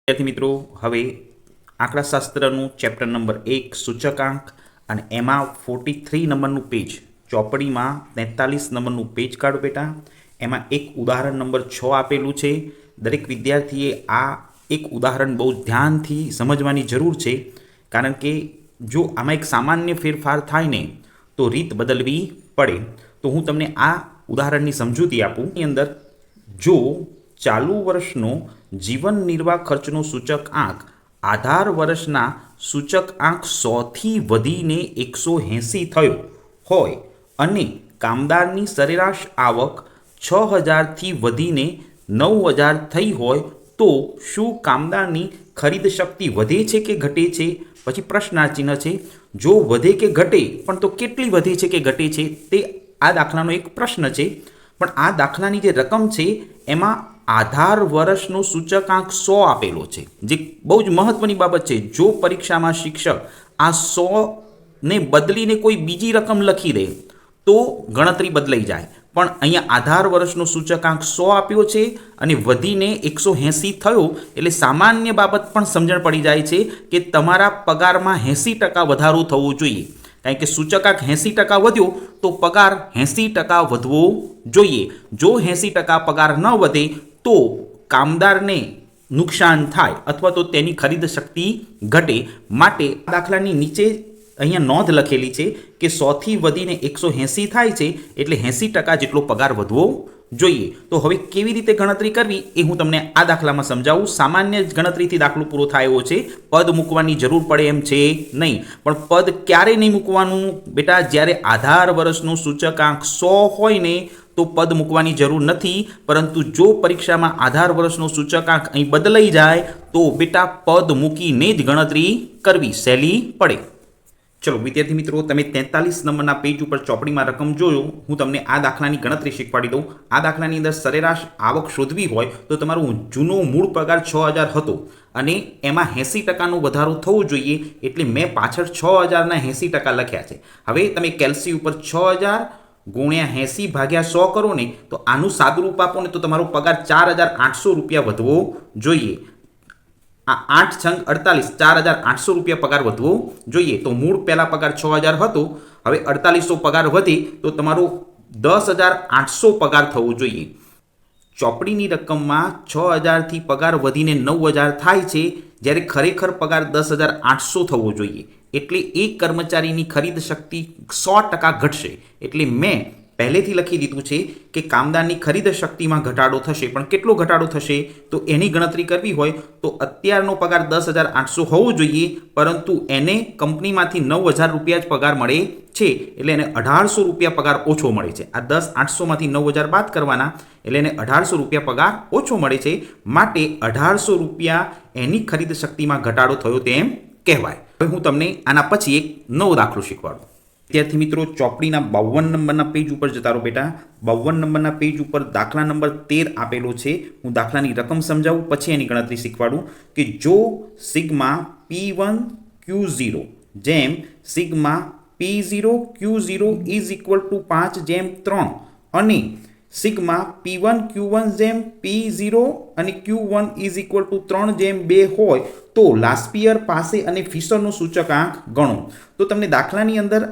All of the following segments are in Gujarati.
विद्यार्थी मित्रों हवे आंकड़ाशास्त्रનું ચેપ્ટર નંબર 1 સૂચકાંક અને એમાં 43 નંબરનું પેજ ચોપડીમાં 43 નંબરનું પેજ કાઢો બેટા। એમાં એક ઉદાહરણ નંબર 6 આપેલું છે। દરેક વિદ્યાર્થીએ આ એક ઉદાહરણ બહુ ધ્યાનથી સમજવાની જરૂર છે, કારણ કે જો આમાં એક સામાન્ય ફેરફાર થાય ને તો રીત બદલવી પડે। તો હું તમને આ ઉદાહરણની સમજૂતી આપું। એની અંદર જો ચાલુ વર્ષનો જીવન નિર્વાહ ખર્ચનો સૂચકાંક આધાર વર્ષના સૂચકાંક 100 થી વધીને 180 થયો હોય અને કામદારની સરેરાશ આવક 6000 થી વધીને 9000 થઈ હોય તો શું કામદારની ખરીદ શક્તિ વધે છે કે ઘટે છે? પછી પ્રશ્નાર્થ ચિહ્ન છે। જો વધે કે ઘટે પણ તો કેટલી વધે છે કે ઘટે છે તે આ દાખલાનો એક પ્રશ્ન છે। પણ આ દાખલાની જે રકમ છે એમાં આધાર વર્ષનો સૂચકાંક 100 આપેલો છે, જે બહુ જ મહત્વની બાબત છે। જો પરીક્ષામાં શિક્ષક આ 100 ને બદલીને કોઈ બીજી રકમ લખી દે તો ગણતરી બદલાઈ જાય, પણ અહીંયા આધાર વર્ષનો સૂચકાંક 100 આપ્યો છે અને વધીને 180 થયો એટલે સામાન્ય બાબત પણ સમજણ પડી જાય છે કે તમારા પગારમાં 80% વધારો થવો જોઈએ, કારણ કે સૂચકાંક 80% વધ્યો તો પગાર 80% વધવો જોઈએ। જો 80% પગાર ન વધે તો કામદારને નુકસાન થાય અથવા તો તેની ખરીદ શક્તિ ઘટે। માટે દાખલાની નીચે અહીંયા નોંધ લખેલી છે કે 100 થી વધીને 180 થાય છે એટલે 80% જેટલો પગાર વધવો જોઈએ। તો હવે કેવી રીતે ગણતરી કરવી એ હું તમને આ દાખલામાં સમજાવું। સામાન્ય ગણતરીથી દાખલો પૂરો થયો છે, પદ મૂકવાની જરૂર પડે એમ છે નહીં। પણ પદ ક્યારે નહીં મૂકવાનું બેટા? જ્યારે આધાર વર્ષનો સૂચકાંક 100 હોય ને તો પદ મૂકવાની જરૂર નથી, પરંતુ જો પરીક્ષામાં આધાર વર્ષનો સૂચકાંક અહીં બદલાઈ જાય તો બેટા પદ મૂકીને જ ગણતરી કરવી સહેલી પડે। ચલો વિદ્યાર્થી મિત્રો, તમે 43 નંબરના પેજ ઉપર ચોપડીમાં રકમ જોયો। હું તમને આ દાખલાની ગણતરી શીખવાડી દઉં। આ દાખલાની અંદર સરેરાશ આવક શોધવી હોય તો તમારો જૂનો મૂળ પગાર 6000 હતો અને એમાં 80%નો વધારો થવો જોઈએ, એટલે મેં પાછળ 6000ના 80% લખ્યા છે। હવે તમે કેલ્સી ઉપર 6000 ગુણ્યા 80 ભાગ્યા 100 કરો ને તો આનું સાદુરૂપ આપો ને તો તમારો પગાર 4800 રૂપિયા વધવો જોઈએ। આ 8 છંગ 48, 4800 રૂપિયા પગાર વધવો જોઈએ। તો મૂળ પહેલા પગાર 6000 હતો, હવે 4800 પગાર વધે તો તમારો 10800 પગાર થવો જોઈએ। ચોપડીની રકમમાં 6000 થી પગાર વધીને 9000 થાય છે, જ્યારે ખરેખર પગાર 10800 થવો જોઈએ। એટલે એક કર્મચારીની ખરીદ શક્તિ 100% ઘટશે। એટલે મેં પહેલેથી લખી દીધું છે કે કામદારની ખરીદ શક્તિમાં ઘટાડો થશે, પણ કેટલો ઘટાડો થશે તો એની ગણતરી કરવી હોય તો અત્યારનો પગાર 10800 હોવો જોઈએ, પરંતુ એને કંપનીમાંથી 9000 રૂપિયા જ પગાર મળે છે, એટલે એને 1800 રૂપિયા પગાર ઓછો મળે છે। આ 10800માંથી 9000 બાદ કરવાના એટલે એને 1800 રૂપિયા પગાર ઓછો મળે છે। માટે 1800 રૂપિયા એની ખરીદ શક્તિમાં ઘટાડો થયો તેમ કહેવાય। હવે હું તમને આના પછી એક નવો દાખલો શીખવાડું। વિદ્યાર્થી મિત્રો, ચોપડીના 52 નંબરના પેજ ઉપર જતા રહો બેટા। 52 નંબરના પેજ ઉપર દાખલા નંબર 13 આપેલો છે। હું દાખલાની રકમ સમજાવું પછી એની ગણતરી શીખવાડું કે જો સિગ્મા P1 Q0 જેમ sigma P0 Q0 is equal to 5/3 અને સિગ્મા P1 Q1 જેમ P0 અને Q1 ઇઝ ઇક્વલ ટુ 3/2 હોય તો લાસ્પિયર પાસે અને ફિશરનો સૂચકાંક ગણો। તો તમને દાખલાની અંદર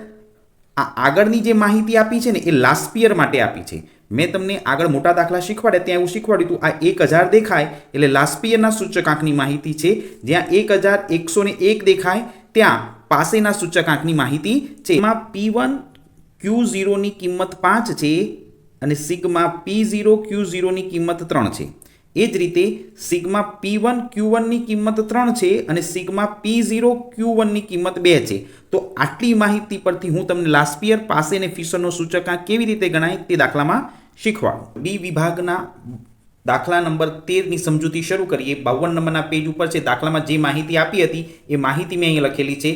આ આગળની જે માહિતી આપી છે ને એ લાસ્પિયર માટે આપી છે। મેં તમને આગળ મોટા દાખલા શીખવાડ્યા ત્યાં એવું શીખવાડ્યું હતું, આ 1000 દેખાય એટલે લાસ્પિયરના સૂચકાંકની માહિતી છે, જ્યાં 1101 દેખાય ત્યાં પાસેના સૂચકાંકની માહિતી છે। એમાં P1 Q0 ની કિંમત 5 છે અને સિગ્મા P0 Q0 ની કિંમત 3 છે। એ જ રીતે સિગ્મા P1 Q1 ની કિંમત 3 છે અને સિગ્મા P0 Q1 ની કિંમત 2 છે। તો આટલી માહિતી પરથી હું તમને લાસ્પિયર પાસે અને ફિશરનો સૂચકાંક કેવી રીતે ગણાય તે દાખલામાં શીખવાડું। ડી વિભાગના દાખલા નંબર 13ની સમજૂતી શરૂ કરીએ। 52 નંબરના પેજ ઉપર છે। દાખલામાં જે માહિતી આપી હતી એ માહિતી મેં અહીં લખેલી છે।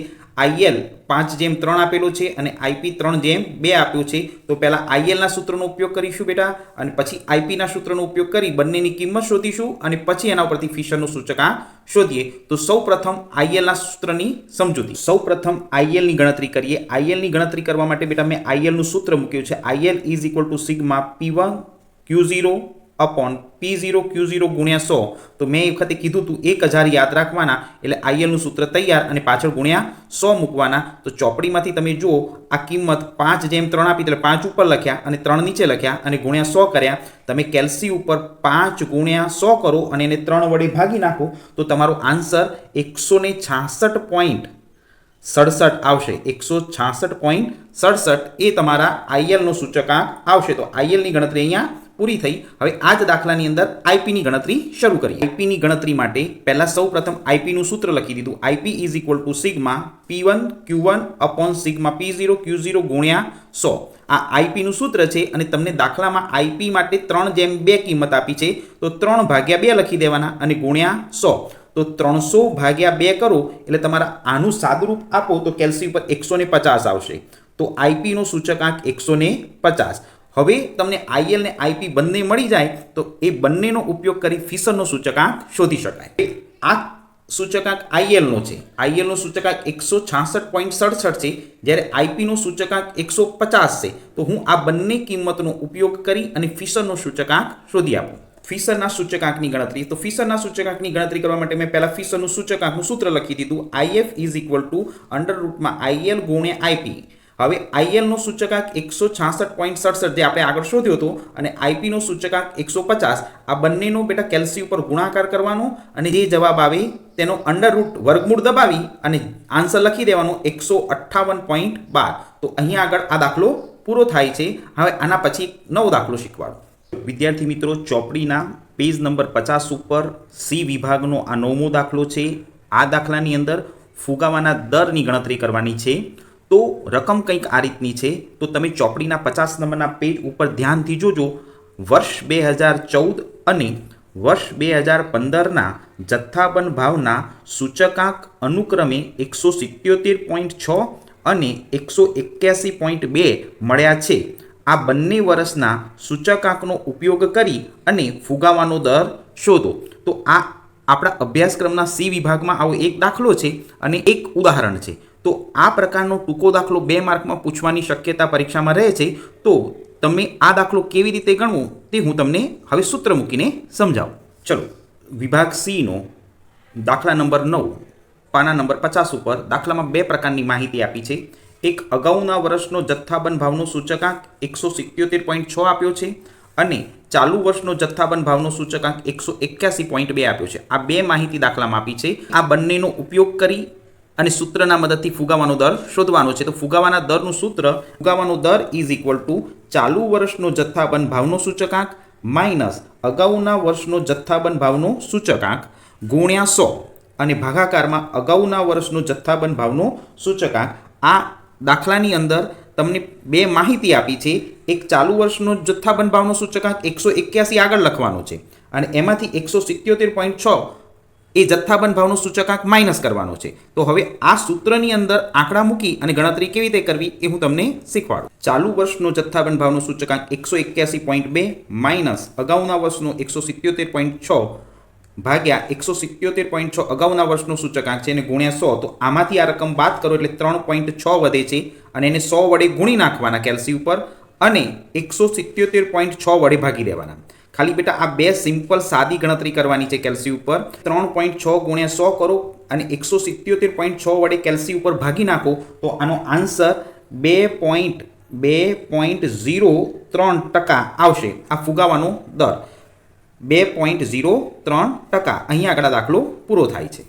IL 5/3 આપેલો છે અને IP 3/2 આપ્યો છે। તો પહેલા IL ના સૂત્રનો ઉપયોગ કરીશું બેટા, અને પછી IP ના સૂત્રનો ઉપયોગ કરી બંનેની કિંમત શોધીશું અને પછી એના ઉપરથી ફિશરનો સૂચકાંક શોધીએ। તો સૌપ્રથમ IL ના સૂત્રની સમજૂતી। સૌપ્રથમ IL ની ગણતરી કરીએ। IL ની ગણતરી કરવા માટે બેટા મેં IL નું સૂત્ર મૂક્યું છે। IL is equal to sigma P1 Q0 upon P0 Q0 गुण्या 100 तो मैं ए वखते कीधुं हतुं 1000 याद राखवाना एटले IL नुं सूत्र तैयार अने पाछळ गुण्या 100 मूकवाना। तो चोपड़ीमांथी तमे जुओ आ किंमत 5:3 आपी એટલે 5 ઉપર લખ્યા અને 3 નીચે લખ્યા અને ગુણ્યા 100 કર્યા। તમે કેલ્સી ઉપર 5 ગુણ્યા 100 કરો અને એને 3 વડે ભાગી નાખો તો તમારો આન્સર 166.67 આવશે। 166.67 એ તમારા IL નો સૂચકાંક આવશે। તો IL ની ગણતરી અહીંયા પૂરી થઈ। હવે આ જ દાખલાની અંદર IP ની ગણતરી શરૂ કરીએ। IP ની ગણતરી માટે પહેલા સૌપ્રથમ IP નું સૂત્ર લખી દીધું। IP = sigma P1 Q1 / sigma P0 Q0 ગુણ્યા 100 આ IP નું સૂત્ર છે અને તમને દાખલામાં IP માટે 3:2 કિંમત આપી છે તો 3/2 લખી દેવાના અને ગુણ્યા 100 तो 300/2 करो એટલે તમારા આનું સાદુરૂપ આપો તો કેલ્સી ઉપર 150 આવશે। તો IP નો સૂચકાંક 150। હવે તમને IL ને IP બંને મળી જાય તો એ બંનેનો ઉપયોગ કરી ફિશરનો સૂચકાંક શોધી શકાય। આ સૂચકાંક IL નો છે। IL નો સૂચકાંક 166.67 છે જ્યારે IP નો સૂચકાંક 150 છે। તો હું આ બંને કિંમતનો ઉપયોગ કરી અને ફિશરનો સૂચકાંક શોધી આપું। ફિશરના સૂચકાંકની ગણતરી તો ફિશરના સૂચકાંકની ગણતરી કરવા માટે મેં પહેલા ફિશરનું સૂચકાંકનું સૂત્ર લખી દીધું। IF = IL ગુણ્યા IP। હવે IL નો સૂચકાંક 166.67 જે આપણે આગળ શોધ્યો હતો અને IP નો સૂચકાંક 150 આ બંનેનો બેટા કેલ્સી ઉપર ગુણાકાર કરવાનો અને જે જવાબ આવે તેનો અંડરરૂટ વર્ગમૂળ દબાવી અને આન્સર લખી દેવાનો 158.12। તો અહીં આગળ આ દાખલો પૂરો થાય છે। હવે આના પછી નવો દાખલો શીખવાડો। विद्यार्थी मित्रों चोपड़ीना पेज नंबर 50 पर सी विभागनो आ नवमो दाखलो छे। आ दाखलानी अंदर फुगावाना दरनी गणतरी करवानी छे। तो रकम कंईक आ रीतनी छे। तो तमे चोपड़ीना 50 नंबरना पेज पर ध्यानथी जोजो। वर्ष 2014 अने वर्ष 2015 ना जत्थाबंध भावना सूचकांक अनुक्रमे 177.6 अने 181.2 मळ्या छे। आ बंने वर्षना सूचकांकनो उपयोग करी अने फुगावानो दर शोधो। तो आ आपणा अभ्यासक्रमना सी विभागमां आवो एक दाखलो छे अने एक उदाहरण छे। तो आ प्रकारनो टूंको दाखलो 2 मार्कमां पूछवानी शक्यता परीक्षामां रहे छे। तो तमे आ दाखलो केवी रीते गणवो ते हुं तमने हवे सूत्र मूकीने समजावुं। चलो विभाग सी नो दाखला नंबर 9 पाना नंबर 50 पर दाखलामां 2 प्रकारनी माहिती आपी छे। एक अगाउना वर्षनो जत्थाबंध भावनो सूचकांक 177.6 आप्यो छे अने चालू वर्षनो जत्थाबंध भावनो सूचकांक 181.2 आप्यो छे। आ 2 माहिती दाखलामां आपी छे। आ बंनेनो उपयोग करी अने सूत्रना मददथी फुगावानो दर शोधवानो छे। तो फुगावाना दरनुं सूत्र फुगावानो दर = चालू वर्षनो जत्थाबंध भावनो सूचकांक माइनस अगाउना वर्षनो जत्थाबंध भावनो सूचकांक गुण्या 100 अने भागाकारमां अगाउना वर्षनो जत्थाबंध भावनो सूचकांक। आ दाखलानी अंदर तमने 2 माहिती आपी छे। एक चालू वर्षनो जत्थाबंध भावनो सूचकांक 181 आगळ लखवानो छे अने एमांथी 177.6 ए जत्थाबंध भावनो सूचकांक माइनस करवानो छे। तो हवे आ सूत्रनी अंदर आंकड़ा मूकी अने गणतरी केवी रीते करवी ए हुं तमने शीखवाडुं। चालू वर्षनो जत्थाबंध भावनो सूचकांक 181.2 माइनस अगाउना वर्षनो 177.6 भाग्या 177.6 अगाउना वर्षनो सूचकांक छे गुण्या 100। तो आमांथी आ रकम बाद करो एटले 3.6 वधे छे अने एने 100 वडे गुणी नाखवाना केल्सी उपर अने 177.6 वडे भागी देवाना। खाली बेटा आ 2 सिंपल सादी गणतरी करवानी छे केल्सी उपर। 3.6 गुण्या 100 करो अने 177.6 वडे केल्सी उपर भागी नाखो तो आनो आंसर 2.03% आवशे। आ फुगावानो दर 2.03%। અહીં આગળ દાખલો પૂરો થાય છે।